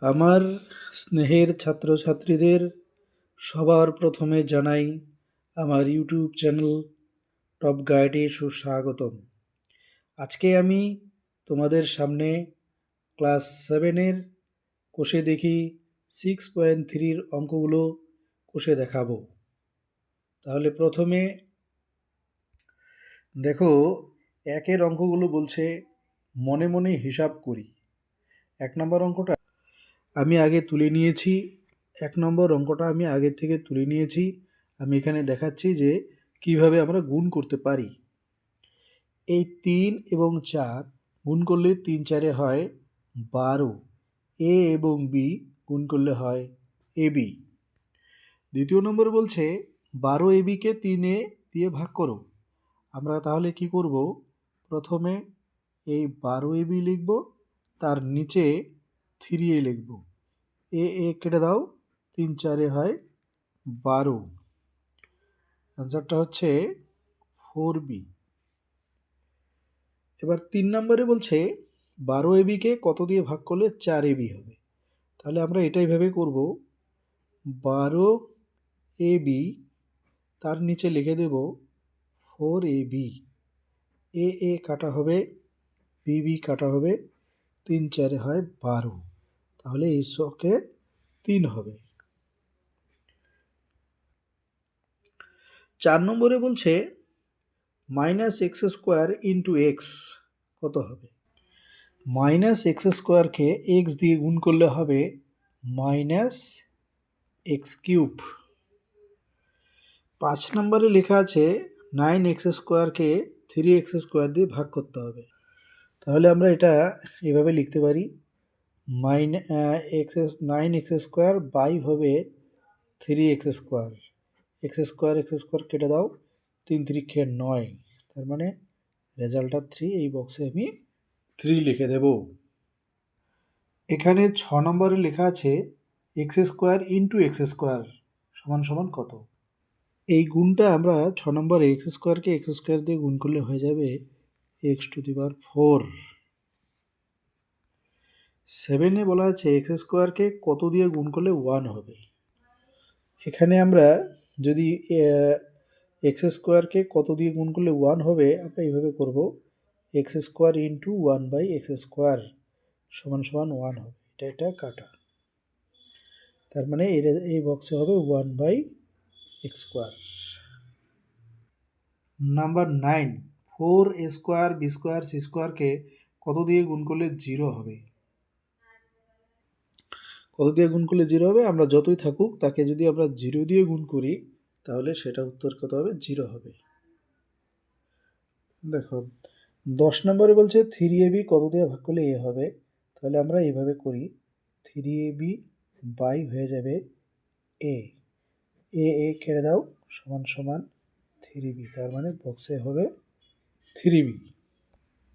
আমার স্নেহের ছাত্রছাত্রীদের সবার প্রথমে জানাই আমার ইউটিউব চ্যানেল টপ গাইডে সুস্বাগতম। আজকে আমি তোমাদের সামনে ক্লাস 7-এর কোষে দেখি 6.3-র অঙ্কগুলো কোষে দেখাবো। তাহলে প্রথমে দেখো, 1-এর অঙ্কগুলো বলছে মনে মনে হিসাব করি। 1 নম্বর অঙ্কটা আমি আগে তুলে নিয়েছি। 1 নম্বর অঙ্কটা আমি আগে থেকে তুলে নিয়েছি। আমি এখানে দেখাচ্ছি যে কিভাবে আমরা গুণ করতে পারি। এই 3 এবং 4 গুণ করলে 3 4-এ হয় 12। এ এবং বি গুণ করলে হয় এবি। দ্বিতীয় নম্বর বলছে 12 এবিকে 3-এ দিয়ে ভাগ করো। আমরা তাহলে কি করব, প্রথমে এই 12 এবি লিখব, তার নিচে 3a লিখব। এ কেটে দাও, 3 4-এ হয় 12। অ্যান্সারটা হচ্ছে 4b। এবার 3 নম্বরে বলছে 12 এবিকে কত দিয়ে ভাগ করলে 4 এবি হবে। তাহলে আমরা এটাই ভেবে করব, 12 এবি তার নিচে লিখে দেব 4ab। এ কাটা হবে, বিবি কাটা হবে, 3 4-এ হয় 12। তাহলে এই ছকে 3 হবে। 4 নম্বরে বলছে -x² ইন্টু এক্স কত হবে। -x² x দিয়ে গুণ করলে হবে -x³। 5 নম্বরে লেখা আছে 9x² 3x² দিয়ে ভাগ করতে হবে। তাহলে আমরা এটা এভাবে লিখতে পারি, 9x² বাই হবে 3x²। x² কেটে দাও, 3 3 9। তার মানে রেজাল্টটা 3। এই বক্সে আমি 3 লিখে দেব। এখানে 6 নম্বরে লেখা আছে x² ইন্টু x² সমান সমান কত। এই গুণটা আমরা 6 নম্বরে x² x² দিয়ে গুণ করলে হয়ে যাবে x⁴। 7-এ বলা আছে x² কত দিয়ে গুণ করলে 1 হবে। এখানে আমরা যদি x² কত দিয়ে গুণ করলে 1 হবে, আমরা এইভাবে করব, x² ইন্টু 1/x² সমান সমান 1 হবে। এটা কাটা, তার মানে এই বক্সে হবে 1/x²। Number 9, 4a² b² c² কত দিয়ে গুণ করলে 0 হবে। কত দিয়ে গুণ করলে 0 হবে, আমরা যতই থাকুক তাকে যদি আমরা 0 দিয়ে গুণ করি তাহলে সেটা উত্তর কত হবে, 0 হবে। দেখো 10 নম্বরে বলছে 3ab কত দিয়ে ভাগ করলে a হবে। তাহলে আমরা এইভাবে করি, 3ab বাই হয়ে যাবে a কেটে দাও, সমান সমান 3b। তার মানে বক্সে হবে 3b।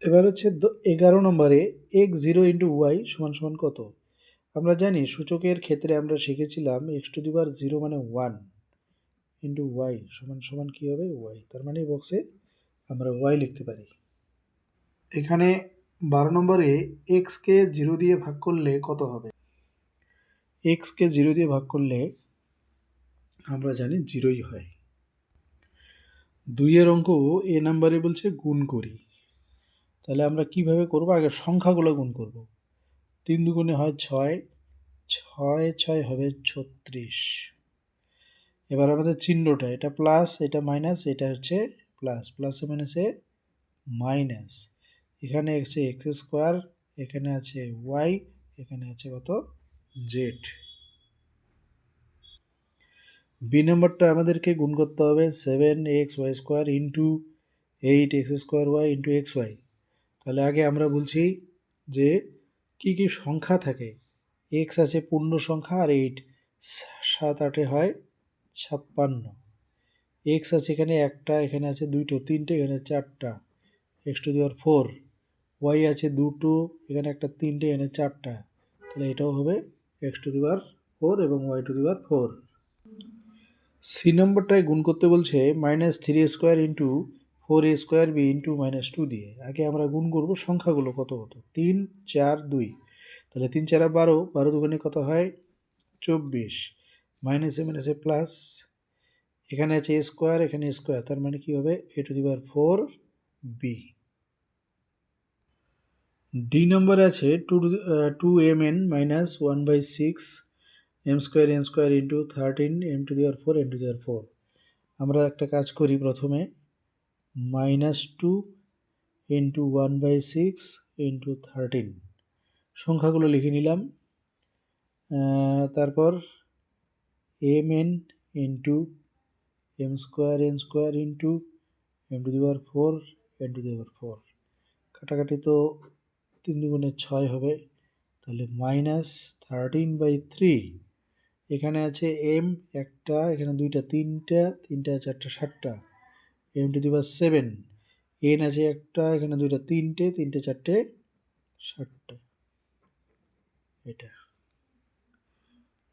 এবার হচ্ছে 11 নম্বরে x0 ইন্টু y সমান সমান কত। আমরা জানি সূচকের ক্ষেত্রে আমরা শিখেছিলাম x⁴ মানে 1 ইন্টু y সমান সমান কী হবে, y। তার মানে এই বক্সে আমরা y লিখতে পারি। এখানে 12 নম্বরে x-কে 0 দিয়ে ভাগ করলে কত হবে। x-কে 0 দিয়ে ভাগ করলে আমরা জানি 0ই হয়। 2-এর অঙ্ক এ নাম্বারে বলছে গুণ করি। তাহলে আমরা কিভাবে করব, আগে সংখ্যাগুলো গুণ করব। 3 দুগুণে হয় 6, 6 6 হবে 36। এবার আমাদের চিহ্নটা, এটা প্লাস, এটা মাইনাস, এটা হচ্ছে প্লাস, প্লাসে মাইনাসে মাইনাস। এখানে আছে x², এখানে আছে y, এখানে আছে কত, z। বি নম্বরটা আমাদেরকে গুণ করতে হবে 7xy² into 8x² into xy। তাহলে আগে আমরা বলছি যে কি কি সংখ্যা থাকে। x আছে পূর্ণ সংখ্যা আর 8, 7 8-এ হয় 56। x আছে এখানে একটা, এখানে আছে দুটো, তিনটে, এখানে 4টা, x⁴। y আছে দুটো, এখানে একটা, তিনটে, এখানে 4টা, তাহলে এটাও হবে x⁴ এবং y⁴। সি নম্বরটায় গুণ করতে বলছে -3a² into 4a² b into -2 দিয়ে। আগে আমরা গুণ করব সংখ্যাগুলো কত কত, 3 4 2। তাহলে 3 4 12, 12 দুগুণে কত হয় 24, মাইনাসে মাইনাসে প্লাস, এখানে আছে a স্কোয়ার, এখানে a স্কোয়ার, তার মানে কি হবে a⁴b। ডি নম্বরে আছে 2mn minus 1/6 m square n square into 13 m⁴ n⁴। আমরা একটা কাজ করি, প্রথমে -2 ইন্টু 1/6 ইন্টু 13 সংখ্যাগুলো লিখে নিলাম। তারপর mn into m square n square into m⁴ n⁴। কাটাকাটি তো 3 দুগুণে 6 হবে, তাহলে -13/3। এখানে আছে m একটা, এখানে দুইটা, তিনটা, তিনটা চারটা 7টা, m⁷, n আছে একটা, এখানে দুইটা, তিনটে, তিনটে চারটে 7টা। এটা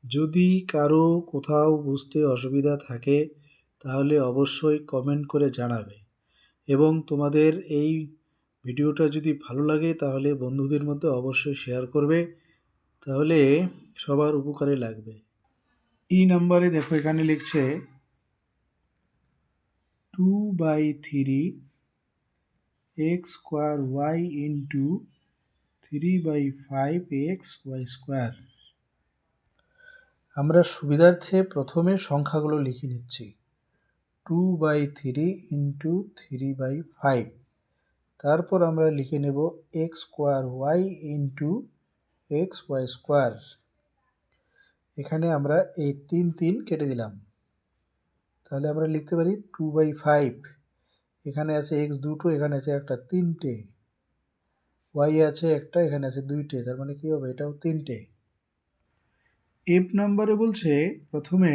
যদি কারো কোথাও বুঝতে অসুবিধা থাকে তাহলে অবশ্যই কমেন্ট করে জানাবে, এবং তোমাদের এই ভিডিওটা যদি ভালো লাগে তাহলে বন্ধুদের মধ্যে অবশ্যই শেয়ার করবে, তাহলে সবার উপকারে লাগবে। ই নাম্বারে দেখো এখানে লিখছে 2/3 x square y into 3/5 x y square. আমরা সুবিধার্থে প্রথমে সংখ্যাগুলো লিখে নিচ্ছি। 2/3 ইন্টু 3/5, তারপর আমরা লিখে নেব x square y into x y square. এখানে আমরা এই 3 3 কেটে দিলাম, তাহলে আমরা লিখতে পারি 2/5। এখানে আছে এক্স দুটো, এখানে আছে একটা, তিনটে, ওয়াই আছে একটা, এখানে আছে দুইটে, তার মানে কি হবে এটাও তিনটে। এফ নাম্বারে বলছে প্রথমে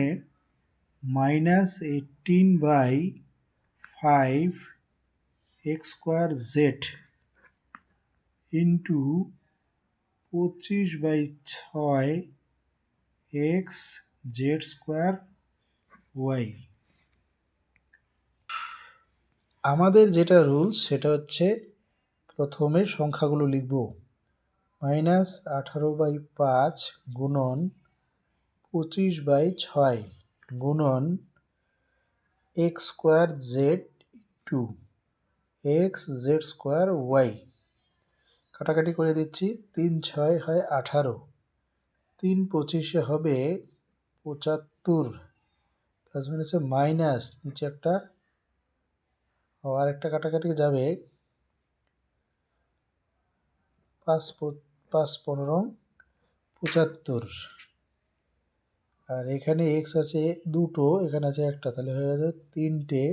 -18/5 x square z into 25/6 x z square y. আমাদের যেটা রুলস সেটা হচ্ছে প্রথমে সংখ্যাগুলো লিখব। -18/5 গুণন 25/6 গুণন x square z into x z square y. কাটাকাটি করে দিচ্ছি, 3 6 হয় 18, 3 25 হবে 75, প্লাস মাইনাসে মাইনাস, নিচে একটা আর একটা কাটাকাটি যাবে, 5 5 15 75, আর এখানে এক্স আছে দুটো, এখানে আছে একটা, তাহলে হয়ে যাবে তিনটে,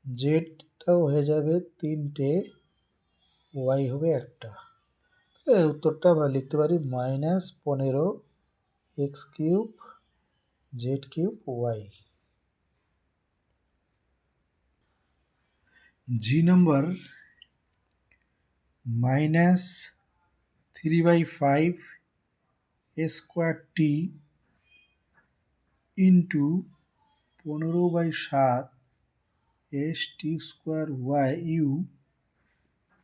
জেডটাও হয়ে যাবে তিনটে, ওয়াই হবে একটা। এই উত্তরটা আমরা লিখতে পারি -15 x cube z cube y. G number -3/5 a square t into 15/7 s t square y u,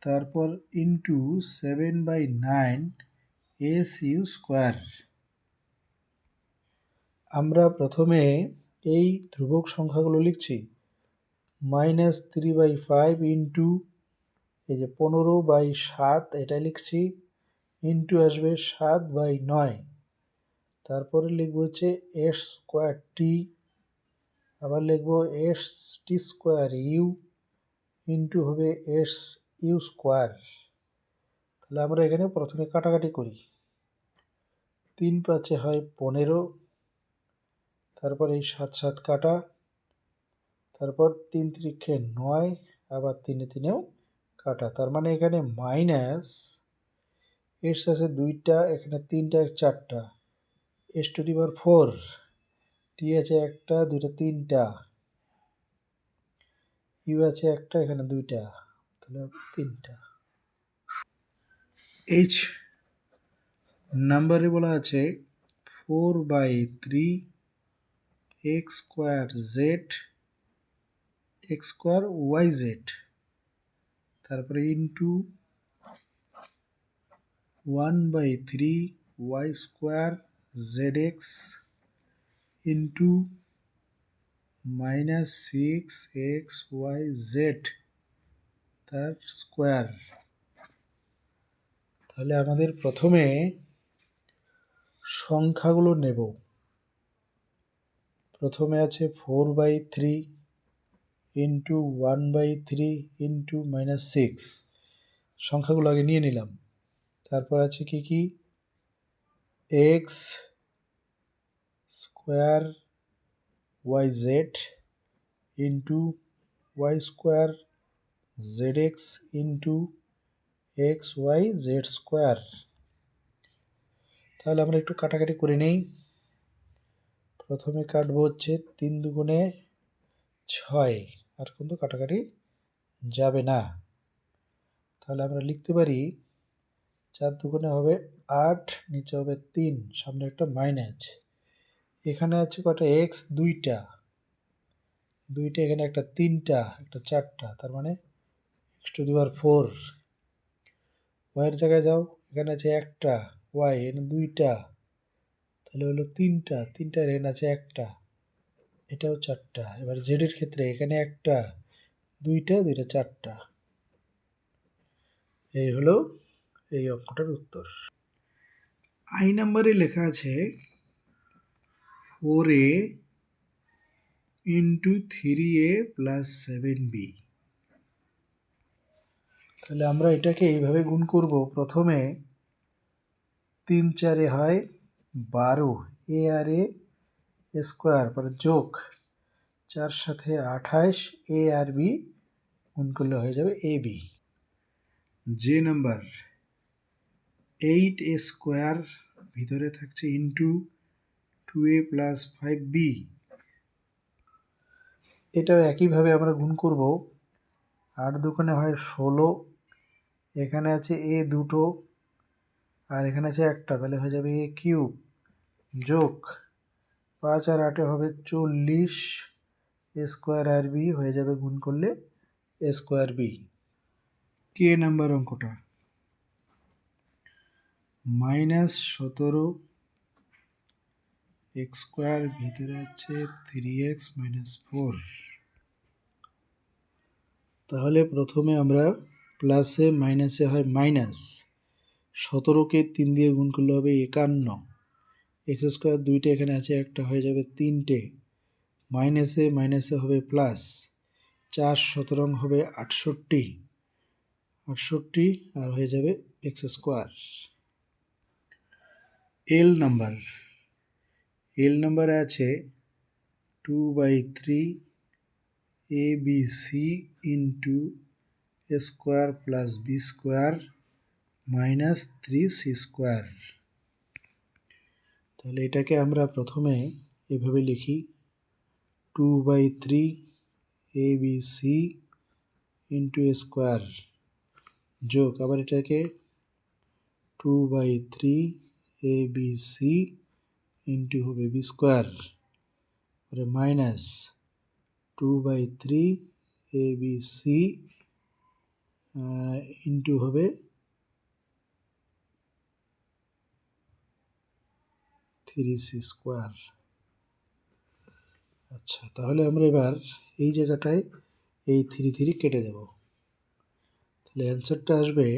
তারপর ইন্টু 7/9 এস ইউ স্কোয়ার। আমরা প্রথমে এই ধ্রুবক সংখ্যাগুলো লিখছি। -3/5 ইন্টু এই যে 15/7 এটা লিখছি, ইন্টু আসবে 7/9, তারপরে লিখবো হচ্ছে এস স্কোয়ার টি, আবার লিখবো s t square u into হবে এস ইউ স্কোয়ার। তাহলে আমরা এখানে প্রথমে কাটাকাটি করি, 3 5 হয় 15, তারপর এই 7 7 কাটা, তারপর 3 3 9, আবার 3 3 কাটা, তার মানে এখানে মাইনাস এস আছে দুইটা, এখানে তিনটা চারটা, s⁴, টি আছে একটা, দুইটা, তিনটা, ইউ আছে একটা, এখানে দুইটা, তাহলে তিনটা। এইচ নাম্বারে বলা আছে 4/3 x square z x square y z, তারপরে into 1/3 y square z x into minus six x y z তার স্কোয়ার। তাহলে আমাদের প্রথমে সংখ্যাগুলো নেব। প্রথমে আছে 4/3 ইন্টু 1/3 ইন্টু মাইনাস সিক্স, সংখ্যাগুলো আগে নিয়ে নিলাম। তারপর আছে কি কি, x square y z into y square z x into x y z square. তাহলে আমরা একটু কাটাকাটি করে নেই। প্রথমে কাটবো হচ্ছে 3 দুগুণে 6, আর কিন্তু কাটাকাটি যাবে না। তাহলে আমরা লিখতে পারি 4 দুগুণে হবে 8, নিচে হবে 3, সামনে একটা মাইনাস। এখানে আছে কটা এক্স, দুইটা, এখানে একটা 3টা, একটা 4টা, তার মানে এক্স টু দি পাওয়ার 4। ওয়াইয়ের জায়গায় যাও, এখানে আছে একটা ওয়াই, এখানে দুইটা, তাহলে হলো 3টা, এখানে আছে একটা, এটাও 4টা। এবার জেডের ক্ষেত্রে এখানে একটা, দুইটা, 4টা। এই হলো এই অঙ্কটার উত্তর। আই নাম্বারে লেখা আছে 4a into 3a plus 7b। তাহলে আমরা এটাকে এইভাবে গুণ করব। প্রথমে 3 4 হয় 12, এ আর এ স্কোয়ার, পরে যোগ 4 সাথে 28, এ আর বি গুণ করলে হয়ে যাবে এ বি। যে নাম্বার 8a স্কোয়ার, ভিতরে থাকছে ইন্টু 2a প্লাস 5b, এটাও একইভাবে আমরা গুণ করব। 8 দুগুণে হয় 16, এখানে আছে এ দুটো, আর এখানে আছে একটা, তাহলে হয়ে যাবে এ কিউব, যোগ 5 আর 8 হবে 40, এ স্কোয়ার আর বি হয়ে যাবে গুণ করলে এ স্কোয়ার বি। কে নাম্বার অঙ্কটা -17 এক্স স্কোয়ার, ভিতরে আছে 3x মাইনাস 4। তাহলে প্রথমে আমরা প্লাসে মাইনাসে হয় মাইনাস, 17কে 3 দিয়ে গুণ করলে হবে 51, এক্স স্কোয়ার দুইটা এখানে আছে, একটা হয়ে যাবে 3টে, মাইনাসে মাইনাসে হবে প্লাস, 4 17 হবে 68, আর হয়ে যাবে এক্স স্কোয়ার। এল নাম্বারে আছে 2/3 a b c into a square plus b square minus 3c square. তাহলে এটাকে আমরা প্রথমে এভাবে লিখি, 2/3 a b c into a square, যোগ আবার এটাকে 2/3 এ বি সি ইন্টু হবে বি স্কোয়ার, পরে minus 2/3 a b c into হবে 3c স্কোয়ার। আচ্ছা, তাহলে আমরা এবার এই জায়গাটায় এই 3 কেটে দেব। তাহলে অ্যান্সারটা আসবে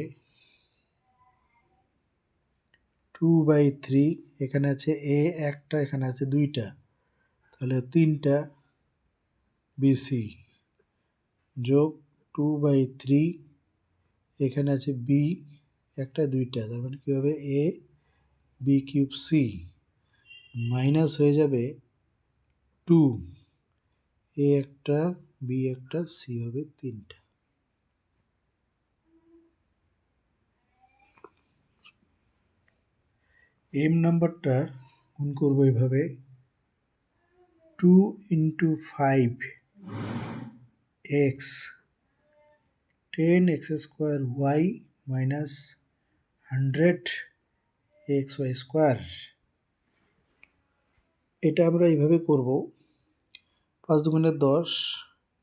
2/3, এখানে আছে এ একটা, এখানে আছে দুইটা, তাহলে 3টা বিসি, যোগ 2/3, এখানে আছে বি একটা দুইটা, তার মানে কী হবে A B cube C, minus হয়ে যাবে 2, এ একটা বি একটা সি হবে 3টা। এম নাম্বারটা গুণ করবো এভাবে, 2 into 5 x 10x square y minus 100 x y square. এটা আমরা এইভাবে করব, 5 দুগুণে 10,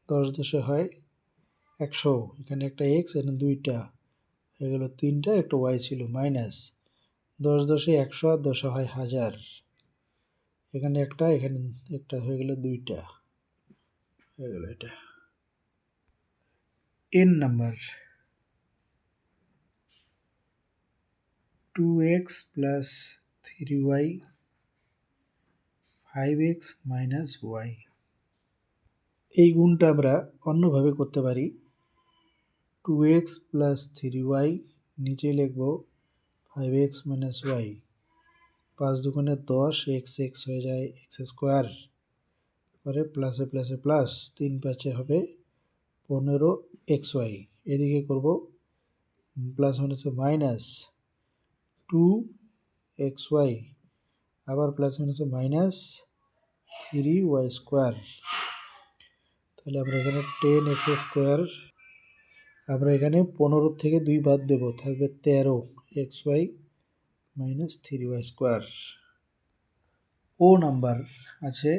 10 10 হয় 100, এখানে একটা এক্স, এখানে দুইটা, হয়ে গেল 3টা, একটা ওয়াই ছিল, মাইনাস 10 10-এ 100 আর 10 হয় 1000, এখানে একটা হয়ে গেল 2টা, হয়ে গেল এটা। n number 2x plus 3y 5x minus y। এই গুণটা আমরা অন্যভাবে করতে পারি। 2x প্লাস 3y নিচে লিখব 5x মাইনাস y, 5 দুগুণে 10, x হয়ে যায় x স্কোয়ার, পরে প্লাসে প্লাসে প্লাস, 3 5-এ হবে 15xy। এদিকে করব প্লাস মাইনাসে মাইনাস 2xy, আবার প্লাস মাইনাসে মাইনাস 3y স্কোয়ার। তাহলে আমরা এখানে 10x স্কোয়ার, আমরা এখানে 15 থেকে 2 বাদ দেব, থাকবে 13xy মাইনাস 3y স্কোয়ার। ও নাম্বার আছে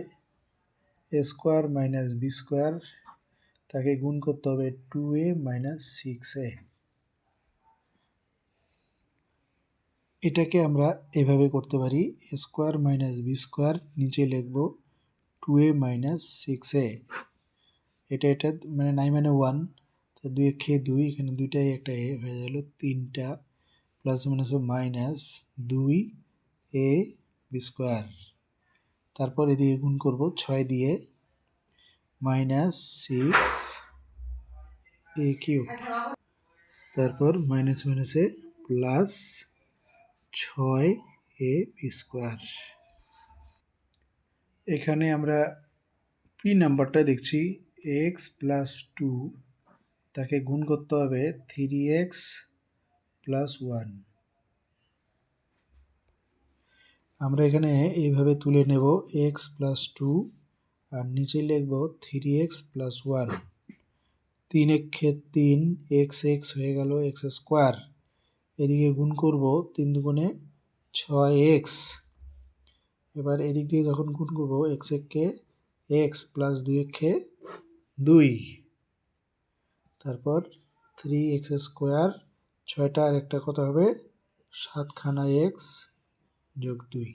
a square minus b square, তাকে গুণ করতে হবে 2a মাইনাস 6a। এটাকে আমরা এভাবে করতে পারি, a square minus b square নিচে লিখব 2a মাইনাস 6a। এটা মানে 9 মানে 1, তো 2 খেয়ে 2, এখানে 2টাই একটা এ হয়ে গেল 3টা, plus minus minus 2a b square. তারপর এদিকে গুণ করব 6 দিয়ে, মাইনাস 6a কিউব, তারপর মাইনাস মাইনাসে প্লাস 6a বি স্কোয়ার। এখানে আমরা পি নাম্বারটা দেখছি x প্লাস 2, তাকে গুণ করতে হবে 3x প্লাস 1। আমরা এখানে এইভাবে তুলে নেব x প্লাস 2 আর নিচে লিখব 3x প্লাস 1। 3 একে 3, x হয়ে গেল x স্কোয়ার, এদিকে গুণ করব 3 দুগুণে 6x, এবার এদিক দিয়ে যখন গুণ করব x একে x প্লাস 2 একে 2, তারপর 3x স্কোয়ার, 6টা আর একটা কত হবে 7খানা x যোগ 2।